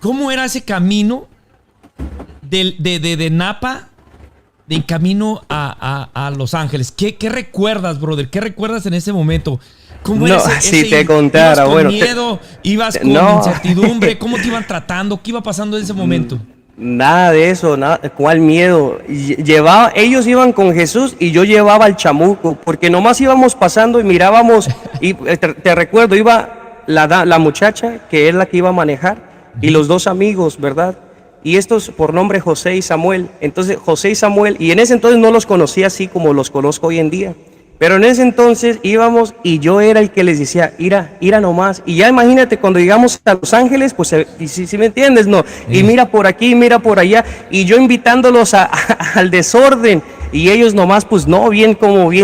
¿Cómo era ese camino de Napa, de camino a Los Ángeles? ¿Qué recuerdas, brother? ¿Qué recuerdas en ese momento? ¿Cómo No, era si te contara, ¿Ibas con bueno, miedo? ¿Ibas con no, incertidumbre? ¿Cómo te iban tratando? ¿Qué iba pasando en ese momento? nada de eso, nada, ¿cuál miedo? Llevaba, ellos iban con Jesús y yo llevaba al chamuco, porque nomás íbamos pasando y mirábamos, y te recuerdo, iba la muchacha, que es la que iba a manejar, y los dos amigos, ¿verdad? Y estos por nombre José y Samuel. Entonces José y Samuel, y en ese entonces no los conocía así como los conozco hoy en día, pero en ese entonces íbamos y yo era el que les decía, ira nomás. Y ya imagínate cuando llegamos a Los Ángeles, pues si me entiendes, ¿no? Y mira por aquí, mira por allá, y yo invitándolos al desorden. Y ellos nomás, pues no, bien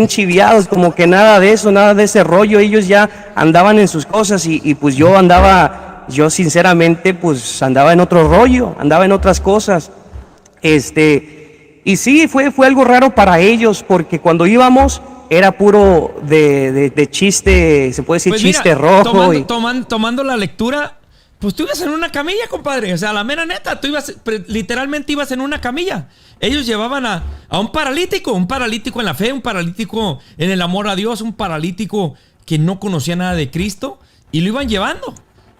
chiviados, como que nada de eso, nada de ese rollo. Ellos ya andaban en sus cosas y pues yo sinceramente, pues andaba en otro rollo, andaba en otras cosas. Y sí, fue algo raro para ellos, porque cuando íbamos era puro de chiste, se puede decir Pues chiste mira, rojo. tomando la lectura, pues tú ibas en una camilla, compadre. O sea, la mera neta, literalmente ibas en una camilla. Ellos llevaban a un paralítico en la fe, un paralítico en el amor a Dios, un paralítico que no conocía nada de Cristo, y lo iban llevando.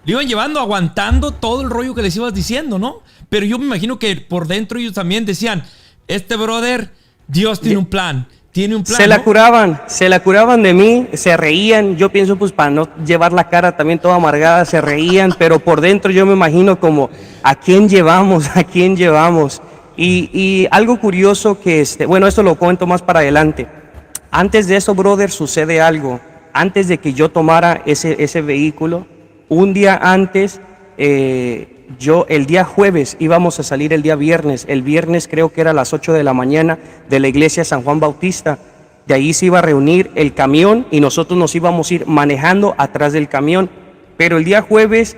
Lo iban llevando, aguantando todo el rollo que les ibas diciendo, ¿no? Pero yo me imagino que por dentro ellos también decían, este brother, Dios tiene un plan. Tiene un plan, se ¿no? la curaban de mí, se reían. Yo pienso, pues para no llevar la cara también toda amargada, se reían, pero por dentro yo me imagino como, ¿a quién llevamos? ¿A quién llevamos? Y algo curioso que, bueno, esto lo cuento más para adelante. Antes de eso, brother, sucede algo. Antes de que yo tomara ese vehículo, un día antes, el día jueves íbamos a salir el día viernes. El viernes creo que era a las 8 de la mañana de la iglesia San Juan Bautista. De ahí se iba a reunir el camión y nosotros nos íbamos a ir manejando atrás del camión. Pero el día jueves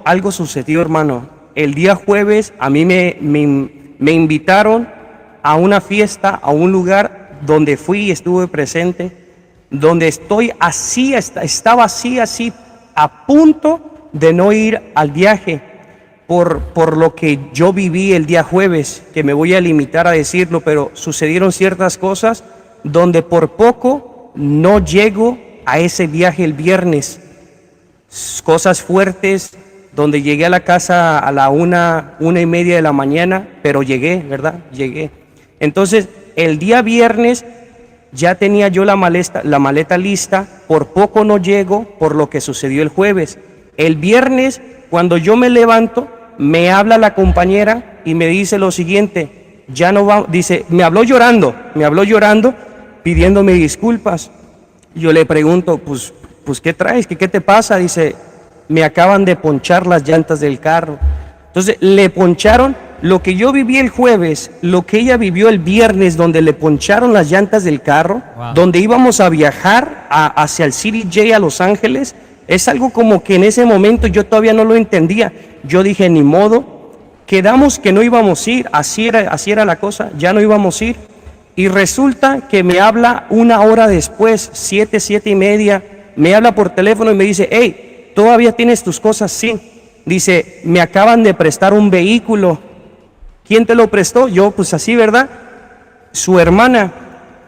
algo sucedió, hermano. El día jueves a mí me invitaron a una fiesta, a un lugar donde fui y estuve presente, donde estaba así, a punto de no ir al viaje. Por lo que yo viví el día jueves, que me voy a limitar a decirlo, pero sucedieron ciertas cosas donde por poco no llego a ese viaje el viernes. Cosas fuertes, donde llegué a la casa a la 1:30 de la mañana, pero llegué, ¿verdad? Llegué. Entonces, el día viernes ya tenía yo la maleta lista, por poco no llego por lo que sucedió el jueves. El viernes, cuando yo me levanto, me habla la compañera y me dice lo siguiente, ya no va, dice, me habló llorando, pidiéndome disculpas. Yo le pregunto, pues ¿qué traes? ¿Qué te pasa? Dice, me acaban de ponchar las llantas del carro. Entonces le poncharon lo que yo viví el jueves, lo que ella vivió el viernes, donde le poncharon las llantas del carro, wow, donde íbamos a viajar hacia el City J a Los Ángeles. Es algo como que en ese momento yo todavía no lo entendía. Yo dije, ni modo, quedamos que no íbamos a ir, así era la cosa, ya no íbamos a ir. Y resulta que me habla una hora después, 7:30, me habla por teléfono y me dice, hey, ¿todavía tienes tus cosas? Sí. Dice, me acaban de prestar un vehículo. ¿Quién te lo prestó? Yo, pues así, ¿verdad? Su hermana.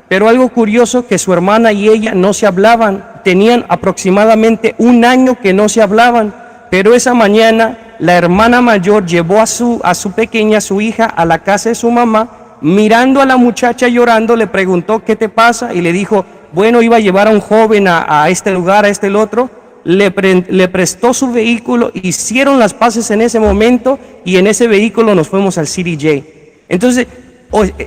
Pero algo curioso, que su hermana y ella no se hablaban. Tenían aproximadamente un año que no se hablaban. Pero esa mañana, la hermana mayor llevó a su pequeña, su hija, a la casa de su mamá. Mirando a la muchacha llorando, le preguntó, ¿qué te pasa? Y le dijo, bueno, iba a llevar a un joven a este lugar, a el otro. Le prestó su vehículo, hicieron las paces en ese momento y en ese vehículo nos fuimos al City J. Entonces,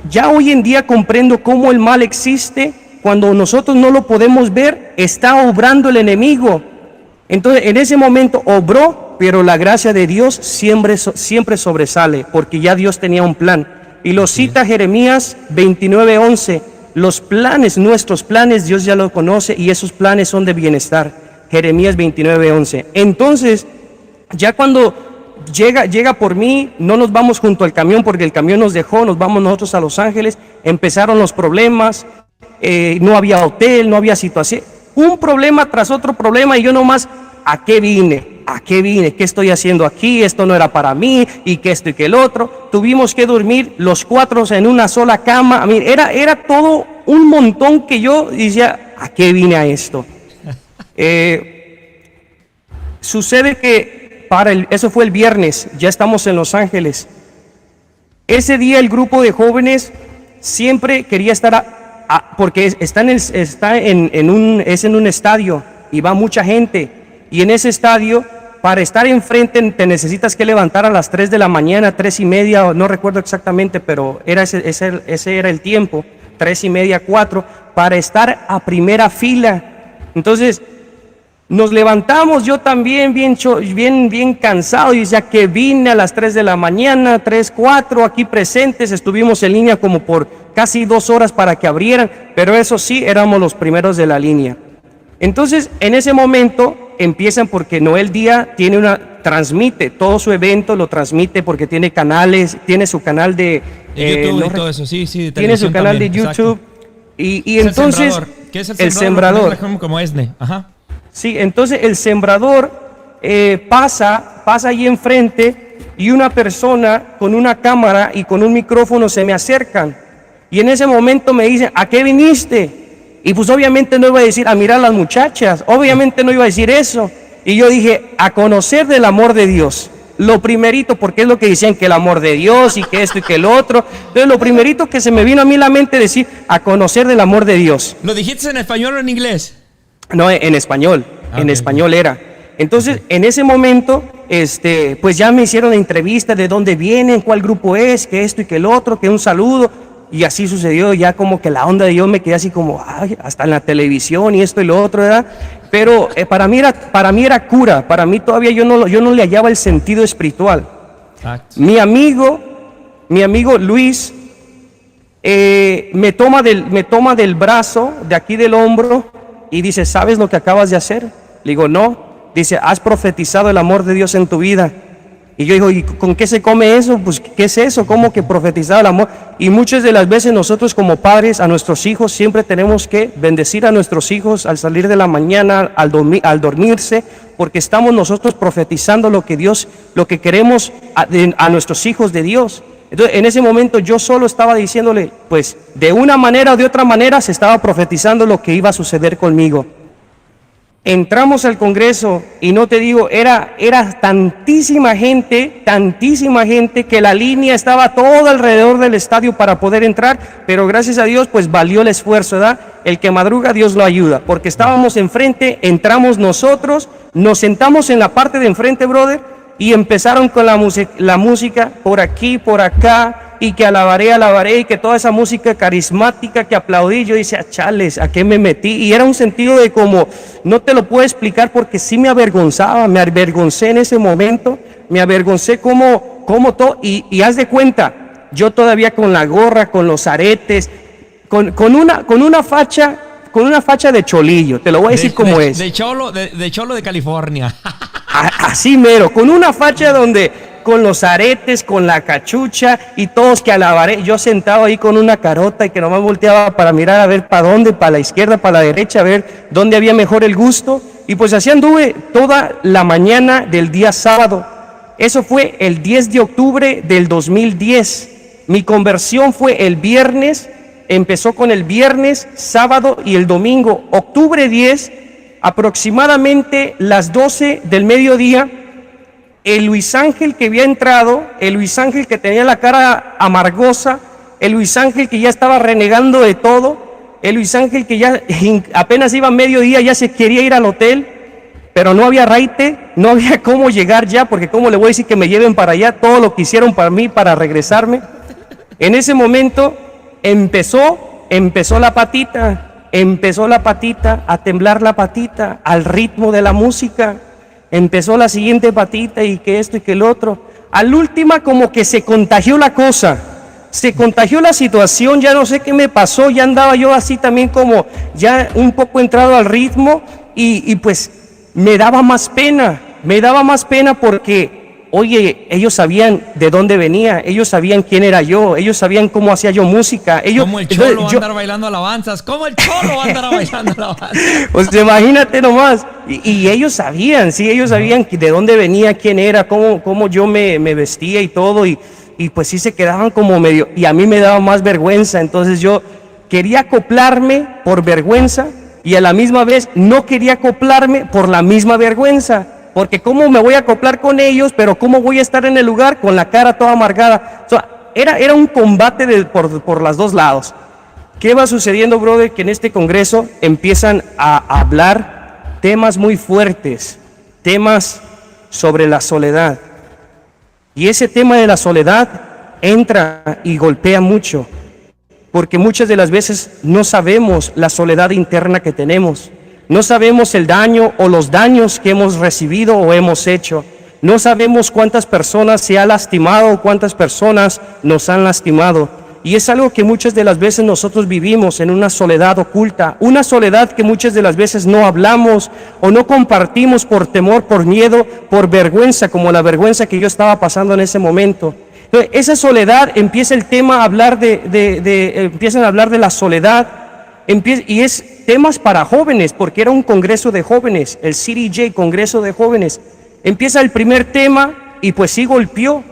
ya hoy en día comprendo cómo el mal existe. Cuando nosotros no lo podemos ver, está obrando el enemigo. Entonces, en ese momento obró, pero la gracia de Dios siempre sobresale, porque ya Dios tenía un plan. Y lo cita Jeremías 29:11. Los planes, nuestros planes, Dios ya lo conoce y esos planes son de bienestar. Jeremías 29:11. Entonces, ya cuando llega por mí, no nos vamos junto al camión porque el camión nos dejó, nos vamos nosotros a Los Ángeles, empezaron los problemas, no había hotel, no había situación, un problema tras otro problema y yo nomás, ¿a qué vine? ¿a qué vine? ¿Qué estoy haciendo aquí? Esto no era para mí, y que esto y que el otro. Tuvimos que dormir los 4 en una sola cama. Era todo un montón que yo decía, ¿a qué vine a esto? Sucede que eso fue el viernes, ya estamos en Los Ángeles. Ese día el grupo de jóvenes siempre quería estar, porque es en un estadio y va mucha gente. Y en ese estadio, para estar enfrente, te necesitas que levantar a las 3 de la mañana, 3:30, no recuerdo exactamente, pero ese era el tiempo, 3:30, 4, para estar a primera fila. Entonces, nos levantamos, yo también bien cansado, y ya que vine a las 3 de la mañana, 3, 4, aquí presentes, estuvimos en línea como por casi 2 horas para que abrieran, pero eso sí, éramos los primeros de la línea. Entonces, en ese momento empiezan, porque Noel Díaz transmite todo su evento, lo transmite porque tiene canales, tiene su canal de YouTube y todo eso, sí, de tiene su canal también, de YouTube, y es entonces ¿qué es el sembrador? Como Esne, ajá. Sí, entonces el sembrador pasa ahí enfrente, y una persona con una cámara y con un micrófono se me acercan, y en ese momento me dicen, ¿a qué viniste? Y pues obviamente no iba a decir a mirar a las muchachas, obviamente no iba a decir eso. Y yo dije, a conocer del amor de Dios. Lo primerito, porque es lo que decían, que el amor de Dios y que esto y que el otro. Entonces lo primerito que se me vino a mí a la mente decir, a conocer del amor de Dios. ¿Lo dijiste en español o en inglés? No, en español, en español era. Entonces, en ese momento, pues ya me hicieron la entrevista de dónde vienen, cuál grupo es, que esto y que el otro, que un saludo. Y así sucedió, ya como que la onda de yo me quedé así como, ay, hasta en la televisión y esto y lo otro, ¿verdad? Pero para mí era cura, para mí todavía yo no le hallaba el sentido espiritual. Exacto. Mi amigo Luis me toma del brazo, de aquí del hombro, y dice, ¿sabes lo que acabas de hacer? Le digo, no. Dice, has profetizado el amor de Dios en tu vida. Y yo digo, ¿y con qué se come eso? Pues, ¿qué es eso? ¿Cómo que profetizar el amor? Y muchas de las veces nosotros como padres a nuestros hijos siempre tenemos que bendecir a nuestros hijos al salir de la mañana, al dormirse, porque estamos nosotros profetizando lo que queremos a nuestros hijos de Dios. Entonces, en ese momento yo solo estaba diciéndole, pues, de una manera o de otra manera se estaba profetizando lo que iba a suceder conmigo. Entramos al Congreso y no te digo, era tantísima gente que la línea estaba todo alrededor del estadio para poder entrar, pero gracias a Dios pues valió el esfuerzo, ¿verdad? El que madruga Dios lo ayuda, porque estábamos enfrente, entramos nosotros, nos sentamos en la parte de enfrente, brother, y empezaron con la música por aquí, por acá, y que alabaré, y que toda esa música carismática que aplaudí, yo decía, chales, ¿a qué me metí? Y era un sentido de como, no te lo puedo explicar porque sí me avergoncé en ese momento, me avergoncé como todo, y haz de cuenta, yo todavía con la gorra, con los aretes, con una facha de cholillo, te lo voy a decir como es. De cholo de California. Así mero, con una facha con los aretes, con la cachucha y todos que alabaré, yo sentado ahí con una carota y que nomás volteaba para mirar a ver para dónde, para la izquierda, para la derecha, a ver dónde había mejor el gusto, y pues así anduve toda la mañana del día sábado. Eso fue el 10 de octubre del 2010. Mi conversión fue el viernes, empezó con el viernes, sábado y el domingo. Octubre 10, aproximadamente las 12 del mediodía, el Luis Ángel que había entrado, el Luis Ángel que tenía la cara amargosa, el Luis Ángel que ya estaba renegando de todo, el Luis Ángel que ya apenas iba a mediodía, ya se quería ir al hotel, pero no había raite, no había cómo llegar ya, porque cómo le voy a decir que me lleven para allá, todo lo que hicieron para mí, para regresarme. En ese momento empezó la patita, a temblar la patita al ritmo de la música. Empezó la siguiente patita y que esto y que el otro. Al última como que se contagió la cosa, se contagió la situación, ya no sé qué me pasó, ya andaba yo así también como ya un poco entrado al ritmo y pues me daba más pena porque, oye, ellos sabían de dónde venía, ellos sabían quién era yo, ellos sabían cómo hacía yo música. Como el cholo va a andar bailando alabanzas, como el cholo va a andar bailando alabanzas. Pues imagínate nomás. Y ellos sabían, sí, ellos sabían de dónde venía, quién era, cómo yo me vestía y todo. Y pues sí se quedaban como medio, y a mí me daba más vergüenza. Entonces yo quería acoplarme por vergüenza y a la misma vez no quería acoplarme por la misma vergüenza. Porque cómo me voy a acoplar con ellos, pero cómo voy a estar en el lugar con la cara toda amargada. O sea, era un combate por los dos lados. ¿Qué va sucediendo, brother? Que en este congreso empiezan a hablar temas muy fuertes, temas sobre la soledad. Y ese tema de la soledad entra y golpea mucho, porque muchas de las veces no sabemos la soledad interna que tenemos. No sabemos el daño o los daños que hemos recibido o hemos hecho. No sabemos cuántas personas se ha lastimado, cuántas personas nos han lastimado. Y es algo que muchas de las veces nosotros vivimos en una soledad oculta, una soledad que muchas de las veces no hablamos o no compartimos por temor, por miedo, por vergüenza, como la vergüenza que yo estaba pasando en ese momento. Entonces, esa soledad, empieza el tema a hablar empiezan a hablar de la soledad, y es temas para jóvenes, porque era un congreso de jóvenes, el CDJ, Congreso de Jóvenes. Empieza el primer tema y pues sí golpeó,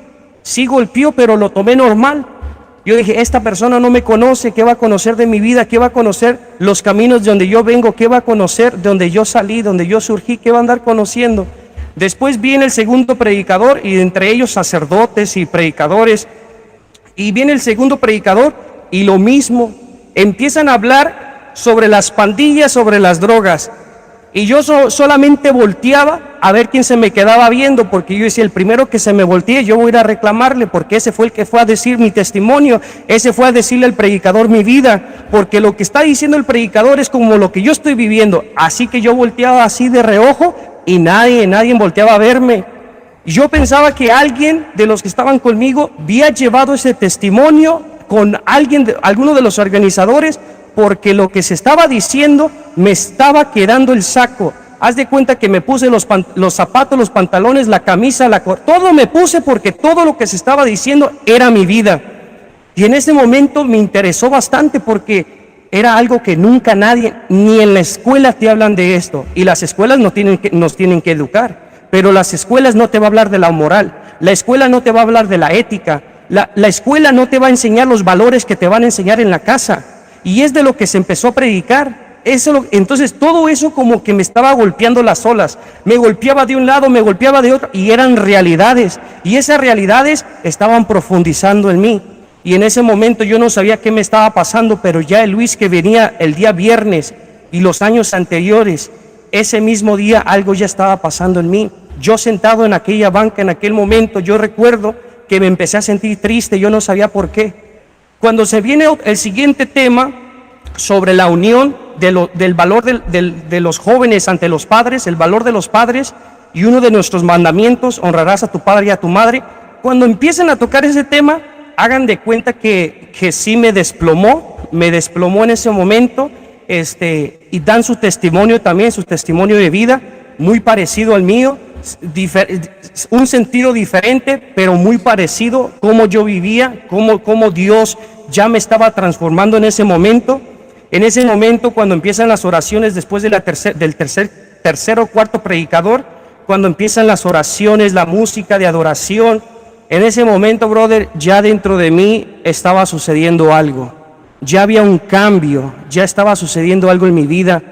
pero lo tomé normal. Yo dije, esta persona no me conoce, ¿qué va a conocer de mi vida? ¿Qué va a conocer los caminos de donde yo vengo? ¿Qué va a conocer de donde yo salí, donde yo surgí? ¿Qué va a andar conociendo? Después viene el segundo predicador, y entre ellos sacerdotes y predicadores. Y viene el segundo predicador y lo mismo. Empiezan a hablar sobre las pandillas, sobre las drogas. Y yo solamente volteaba a ver quién se me quedaba viendo, porque yo decía, el primero que se me voltee, yo voy a ir a reclamarle, porque ese fue el que fue a decir mi testimonio, ese fue a decirle al predicador mi vida, porque lo que está diciendo el predicador es como lo que yo estoy viviendo. Así que yo volteaba así de reojo y nadie volteaba a verme. Yo pensaba que alguien de los que estaban conmigo había llevado ese testimonio con alguno de los organizadores, porque lo que se estaba diciendo me estaba quedando el saco. Haz de cuenta que me puse los zapatos, los pantalones, la camisa, todo me puse, porque todo lo que se estaba diciendo era mi vida. Y en ese momento me interesó bastante, porque era algo que nunca nadie, ni en la escuela te hablan de esto. Y las escuelas nos tienen que educar, pero las escuelas no te va a hablar de la moral, la escuela no te va a hablar de la ética, la escuela no te va a enseñar los valores que te van a enseñar en la casa. Y es de lo que se empezó a predicar. Entonces todo eso como que me estaba golpeando las olas. Me golpeaba de un lado, me golpeaba de otro, y eran realidades. Y esas realidades estaban profundizando en mí. Y en ese momento yo no sabía qué me estaba pasando, pero ya el Luis que venía el día viernes y los años anteriores, ese mismo día algo ya estaba pasando en mí. Yo sentado en aquella banca en aquel momento, yo recuerdo que me empecé a sentir triste, yo no sabía por qué. Cuando se viene el siguiente tema sobre la unión del valor de los jóvenes ante los padres, el valor de los padres, y uno de nuestros mandamientos, honrarás a tu padre y a tu madre. Cuando empiezan a tocar ese tema, hagan de cuenta que sí me desplomó en ese momento, y dan su testimonio también, su testimonio de vida, muy parecido al mío, un sentido diferente, pero muy parecido, cómo yo vivía, cómo Dios ya me estaba transformando en ese momento. En ese momento, cuando empiezan las oraciones, después del tercer o cuarto predicador, cuando empiezan las oraciones, la música de adoración, en ese momento, brother, ya dentro de mí estaba sucediendo algo. Ya había un cambio, ya estaba sucediendo algo en mi vida,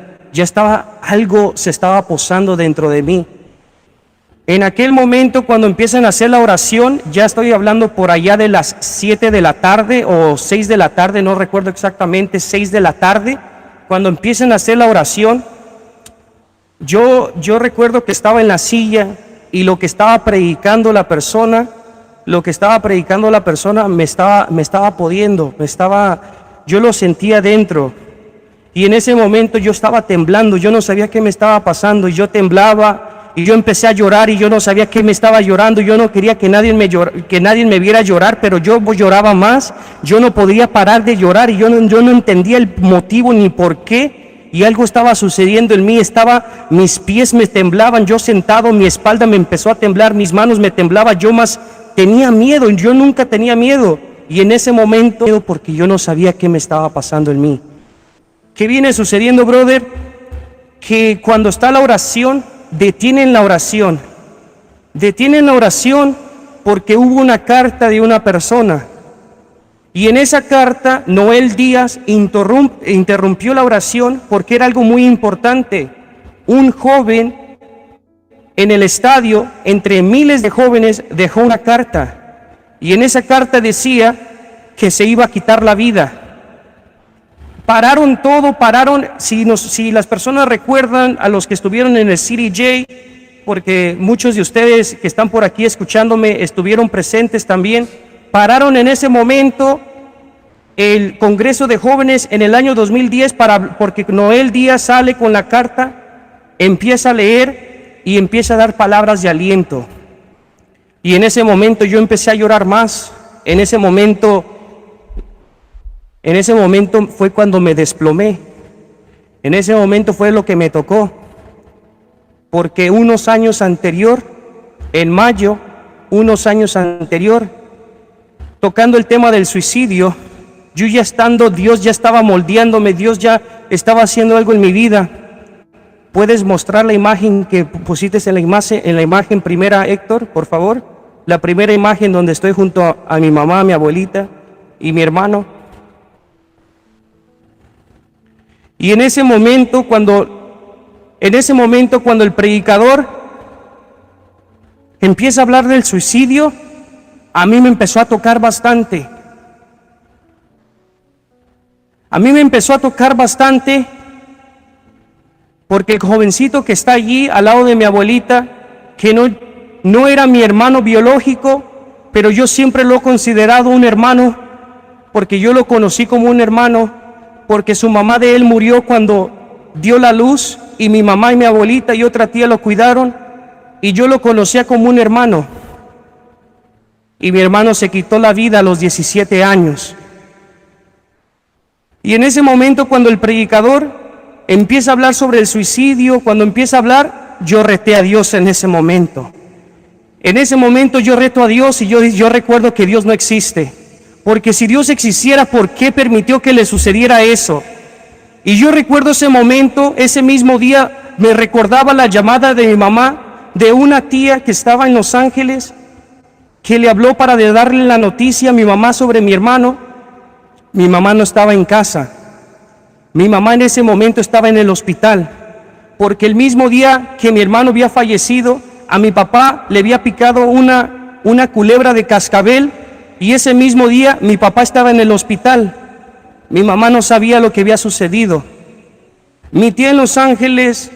algo se estaba posando dentro de mí. En aquel momento, cuando empiezan a hacer la oración, ya estoy hablando por allá de las 7 de la tarde o 6 de la tarde, no recuerdo exactamente, 6 de la tarde, cuando empiezan a hacer la oración, yo recuerdo que estaba en la silla, y lo que estaba predicando la persona me estaba podiendo, yo lo sentía dentro. Y en ese momento yo estaba temblando, yo no sabía qué me estaba pasando, y yo temblaba, y yo empecé a llorar, y yo no sabía qué me estaba llorando. Yo no quería que nadie me viera llorar, pero yo lloraba más. Yo no podía parar de llorar, y yo no entendía el motivo ni por qué. Y algo estaba sucediendo en mí, mis pies me temblaban, yo sentado, mi espalda me empezó a temblar, mis manos me temblaban, yo más tenía miedo, yo nunca tenía miedo. Y en ese momento, porque yo no sabía qué me estaba pasando en mí. ¿Qué viene sucediendo, brother? que cuando está la oración, detienen la oración. Detienen la oración porque hubo una carta de una persona. Y en esa carta, Noel Díaz interrumpió la oración porque era algo muy importante. Un joven en el estadio, entre miles de jóvenes, dejó una carta. Y en esa carta decía que se iba a quitar la vida. Pararon todo, si las personas recuerdan a los que estuvieron en el CDJ, porque muchos de ustedes que están por aquí escuchándome estuvieron presentes también, pararon en ese momento el Congreso de Jóvenes en el año 2010 porque Noel Díaz sale con la carta, empieza a leer y empieza a dar palabras de aliento. Y en ese momento yo empecé a llorar más. En ese momento fue cuando me desplomé. En ese momento fue lo que me tocó. Porque unos años anterior, en mayo, tocando el tema del suicidio, yo ya estando, Dios ya estaba moldeándome, Dios ya estaba haciendo algo en mi vida. ¿Puedes mostrar la imagen que pusiste en la imagen primera, Héctor, por favor? La primera imagen donde estoy junto a mi mamá, mi abuelita y mi hermano. Y en ese momento cuando el predicador empieza a hablar del suicidio, a mí me empezó a tocar bastante. Porque el jovencito que está allí al lado de mi abuelita, que no era mi hermano biológico, pero yo siempre lo he considerado un hermano, porque yo lo conocí como un hermano, porque su mamá de él murió cuando dio la luz, y mi mamá y mi abuelita y otra tía lo cuidaron, y yo lo conocía como un hermano. Y mi hermano se quitó la vida a los 17 años. Y en ese momento, cuando el predicador empieza a hablar sobre el suicidio, yo reté a Dios en ese momento. En ese momento yo reto a Dios y yo recuerdo que Dios no existe. Porque si Dios existiera, ¿por qué permitió que le sucediera eso? Y yo recuerdo ese momento, ese mismo día, me recordaba la llamada de mi mamá, de una tía que estaba en Los Ángeles, que le habló para darle la noticia a mi mamá sobre mi hermano. Mi mamá no estaba en casa. Mi mamá en ese momento estaba en el hospital, porque el mismo día que mi hermano había fallecido, a mi papá le había picado una culebra de cascabel, y ese mismo día mi papá estaba en el hospital. Mi mamá no sabía lo que había sucedido. Mi tía en Los Ángeles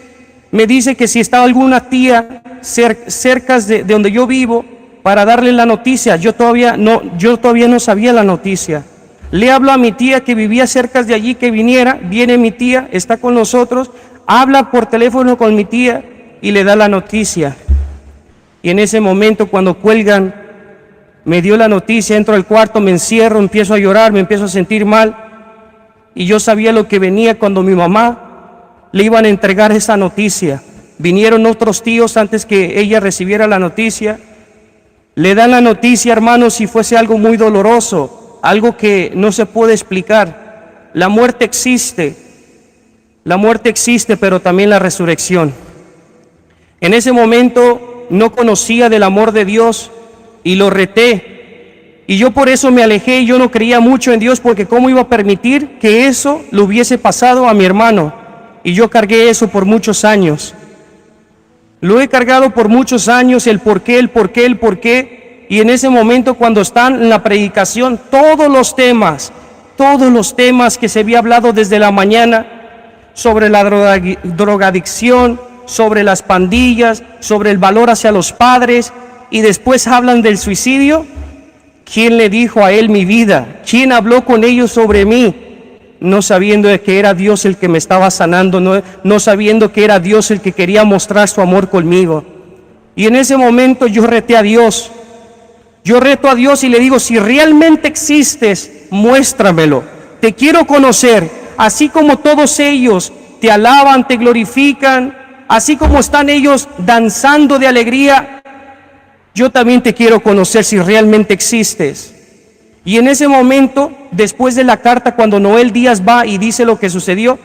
me dice que si estaba alguna tía cerca de donde yo vivo para darle la noticia. Yo todavía no sabía la noticia. Le hablo a mi tía que vivía cerca de allí que viniera. Viene mi tía, está con nosotros, habla por teléfono con mi tía y le da la noticia. Y en ese momento, cuando cuelgan, me dio la noticia, entro al cuarto, me encierro, empiezo a llorar, me empiezo a sentir mal. Y yo sabía lo que venía cuando mi mamá le iban a entregar esa noticia. Vinieron otros tíos antes que ella recibiera la noticia. Le dan la noticia, hermanos, y fuese algo muy doloroso, algo que no se puede explicar. La muerte existe, pero también la resurrección. En ese momento no conocía del amor de Dios y lo reté. Y yo por eso me alejé, y yo no creía mucho en Dios, porque cómo iba a permitir que eso le hubiese pasado a mi hermano. Y yo cargué eso por muchos años. Lo he cargado por muchos años, el por qué. Y en ese momento, cuando están en la predicación, todos los temas que se había hablado desde la mañana, sobre la drogadicción, sobre las pandillas, sobre el valor hacia los padres, y después hablan del suicidio. ¿Quién le dijo a él mi vida? ¿Quién habló con ellos sobre mí? No sabiendo que era Dios el que me estaba sanando, no sabiendo que era Dios el que quería mostrar su amor conmigo. Y en ese momento yo reté a Dios. Yo reto a Dios y le digo: si realmente existes, muéstramelo. Te quiero conocer, así como todos ellos te alaban, te glorifican, así como están ellos danzando de alegría. Yo también te quiero conocer si realmente existes. Y en ese momento, después de la carta, cuando Noel Díaz va y dice lo que sucedió,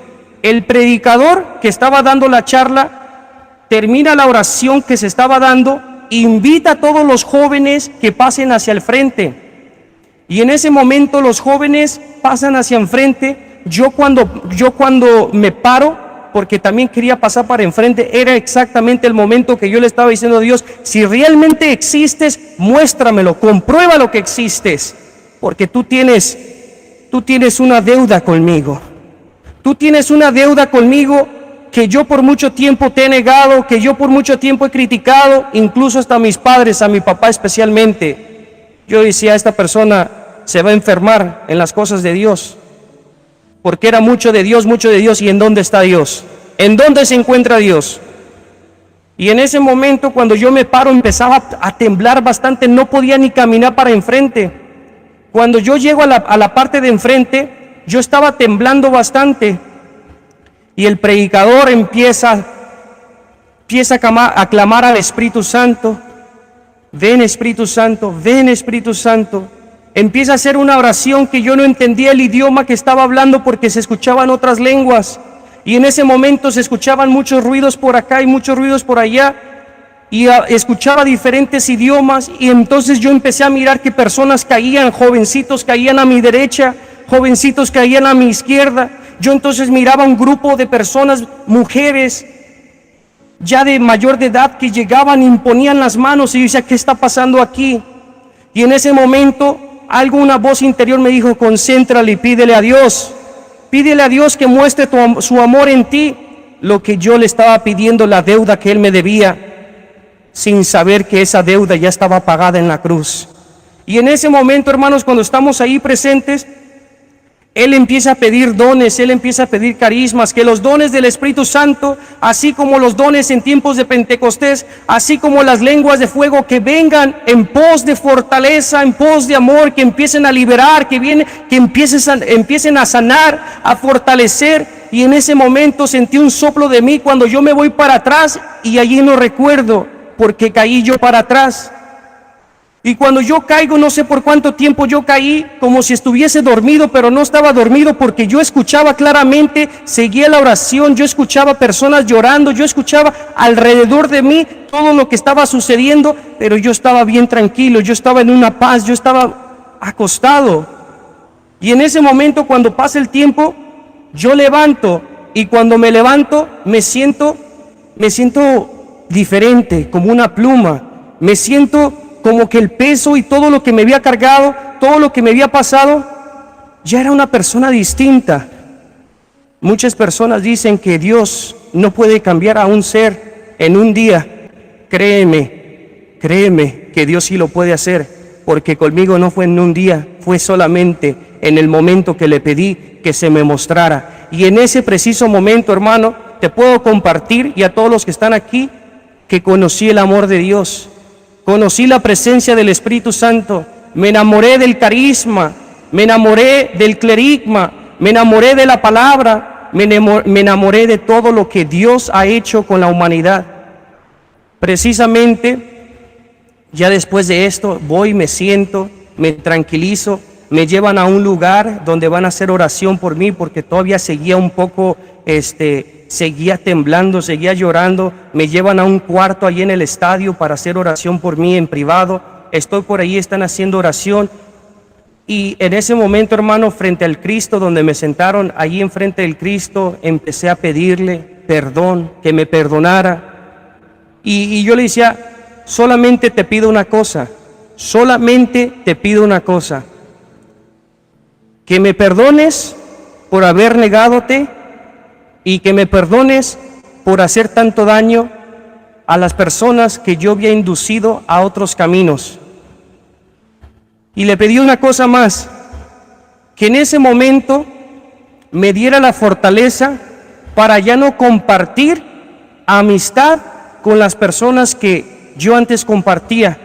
el predicador que estaba dando la charla termina la oración que se estaba dando, invita a todos los jóvenes que pasen hacia el frente. Y en ese momento los jóvenes pasan hacia enfrente. Yo cuando me paro, porque también quería pasar para enfrente, era exactamente el momento que yo le estaba diciendo a Dios: si realmente existes, muéstramelo, comprueba lo que existes, porque tú tienes una deuda conmigo. Tú tienes una deuda conmigo que yo por mucho tiempo te he negado, que yo por mucho tiempo he criticado, incluso hasta a mis padres, a mi papá especialmente. Yo decía, esta persona se va a enfermar en las cosas de Dios, porque era mucho de Dios, ¿y en dónde está Dios? ¿En dónde se encuentra Dios? Y en ese momento, cuando yo me paro, empezaba a temblar bastante, no podía ni caminar para enfrente. Cuando yo llego a la parte de enfrente, yo estaba temblando bastante, y el predicador empieza a clamar al Espíritu Santo: ven Espíritu Santo, ven Espíritu Santo. Empieza a hacer una oración que yo no entendía el idioma que estaba hablando, porque se escuchaban otras lenguas, y en ese momento se escuchaban muchos ruidos por acá y muchos ruidos por allá, y escuchaba diferentes idiomas. Y entonces yo empecé a mirar que personas caían, jovencitos caían a mi derecha, jovencitos caían a mi izquierda. Yo entonces miraba un grupo de personas, mujeres ya de mayor de edad, que llegaban, imponían las manos, y yo decía, ¿qué está pasando aquí? Y en ese momento una voz interior me dijo: concéntrale y pídele a Dios que muestre su amor en ti. Lo que yo le estaba pidiendo, la deuda que Él me debía, sin saber que esa deuda ya estaba pagada en la cruz. Y en ese momento, hermanos, cuando estamos ahí presentes, Él empieza a pedir dones, Él empieza a pedir carismas, que los dones del Espíritu Santo, así como los dones en tiempos de Pentecostés, así como las lenguas de fuego, que vengan en pos de fortaleza, en pos de amor, que empiecen a liberar, que empiecen a sanar, a fortalecer. Y en ese momento sentí un soplo de mí cuando yo me voy para atrás, y allí no recuerdo porque caí yo para atrás. Y cuando yo caigo, no sé por cuánto tiempo yo caí, como si estuviese dormido, pero no estaba dormido, porque yo escuchaba claramente, seguía la oración, yo escuchaba personas llorando, yo escuchaba alrededor de mí todo lo que estaba sucediendo, pero yo estaba bien tranquilo, yo estaba en una paz, yo estaba acostado. Y en ese momento, cuando pasa el tiempo, yo levanto, y cuando me levanto me siento diferente, como una pluma. Me siento como que el peso y todo lo que me había cargado, todo lo que me había pasado, ya era una persona distinta. Muchas personas dicen que Dios no puede cambiar a un ser en un día. Créeme que Dios sí lo puede hacer, porque conmigo no fue en un día, fue solamente en el momento que le pedí que se me mostrara. Y en ese preciso momento, hermano, te puedo compartir, y a todos los que están aquí, que conocí el amor de Dios. Conocí la presencia del Espíritu Santo, me enamoré del carisma, me enamoré del clerigma, me enamoré de la palabra, me enamoré de todo lo que Dios ha hecho con la humanidad. Precisamente, ya después de esto, voy, me siento, me tranquilizo, me llevan a un lugar donde van a hacer oración por mí, porque todavía seguía un poco, seguía temblando, seguía llorando. Me llevan a un cuarto allí en el estadio para hacer oración por mí en privado. Estoy por ahí, están haciendo oración. Y en ese momento, hermano, frente al Cristo, donde me sentaron, allí enfrente del Cristo, empecé a pedirle perdón, que me perdonara. Y yo le decía, solamente te pido una cosa, que me perdones por haber negándote, y que me perdones por hacer tanto daño a las personas que yo había inducido a otros caminos. Y le pedí una cosa más, que en ese momento me diera la fortaleza para ya no compartir amistad con las personas que yo antes compartía.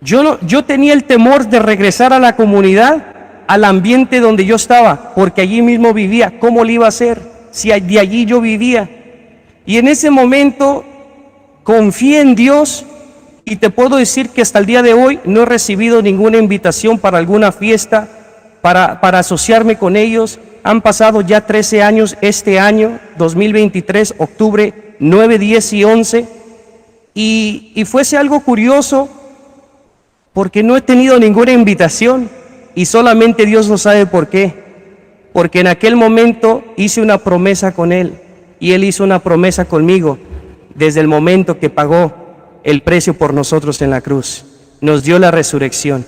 Yo tenía el temor de regresar a la comunidad, al ambiente donde yo estaba, porque allí mismo vivía. ¿Cómo le iba a hacer si de allí yo vivía? Y en ese momento confié en Dios, y te puedo decir que hasta el día de hoy no he recibido ninguna invitación para alguna fiesta, para asociarme con ellos. han pasado ya 13 años este año, 2023, octubre 9, 10 y 11, y fuese algo curioso porque no he tenido ninguna invitación y solamente Dios lo sabe por qué. Porque en aquel momento hice una promesa con Él y Él hizo una promesa conmigo desde el momento que pagó el precio por nosotros en la cruz. Nos dio la resurrección.